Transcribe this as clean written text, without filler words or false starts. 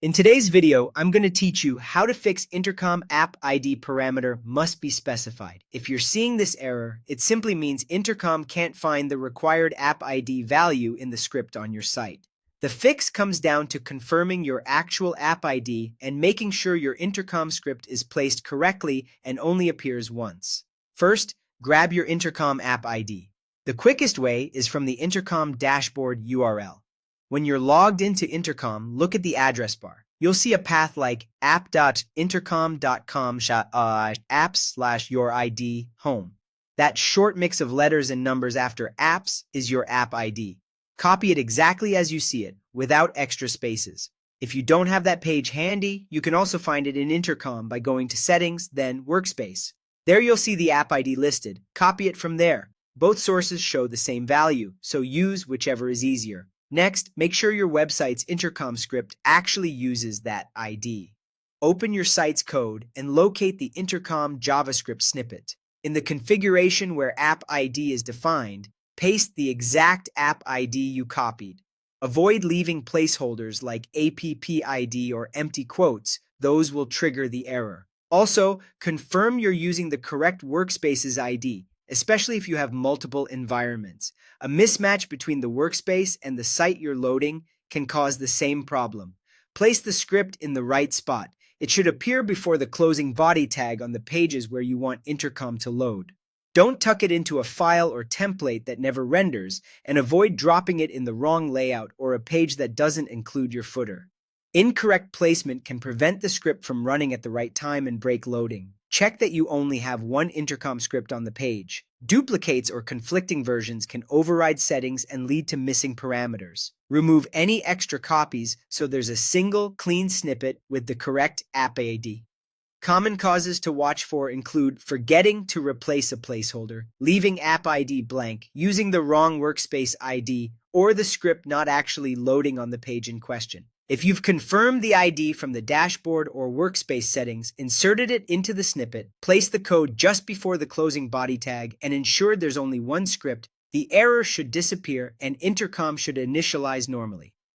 In today's video, I'm going to teach you how to fix Intercom app ID parameter must be specified. If you're seeing this error, it simply means Intercom can't find the required app ID value in the script on your site. The fix comes down to confirming your actual app ID and making sure your Intercom script is placed correctly and only appears once. First, grab your Intercom app ID. The quickest way is from the Intercom dashboard URL. When you're logged into Intercom, look at the address bar. You'll see a path like app.intercom.com/apps/your-ID home. That short mix of letters and numbers after apps is your app ID. Copy it exactly as you see it, without extra spaces. If you don't have that page handy, you can also find it in Intercom by going to Settings, then Workspace. There you'll see the app ID listed. Copy it from there. Both sources show the same value, so use whichever is easier. Next, make sure your website's Intercom script actually uses that ID. Open your site's code and locate the Intercom JavaScript snippet. In the configuration where app ID is defined, paste the exact app ID you copied. Avoid leaving placeholders like APP-ID or empty quotes. Those will trigger the error. Also, confirm you're using the correct Workspace's ID, especially if you have multiple environments. A mismatch between the workspace and the site you're loading can cause the same problem. Place the script in the right spot. It should appear before the closing body tag on the pages where you want Intercom to load. Don't tuck it into a file or template that never renders, and avoid dropping it in the wrong layout or a page that doesn't include your footer. Incorrect placement can prevent the script from running at the right time and break loading. Check that you only have one Intercom script on the page. Duplicates or conflicting versions can override settings and lead to missing parameters. Remove any extra copies so there's a single, clean snippet with the correct app ID. Common causes to watch for include forgetting to replace a placeholder, leaving app ID blank, using the wrong workspace ID, or the script not actually loading on the page in question. If you've confirmed the ID from the dashboard or workspace settings, inserted it into the snippet, placed the code just before the closing body tag, and ensured there's only one script, the error should disappear and Intercom should initialize normally.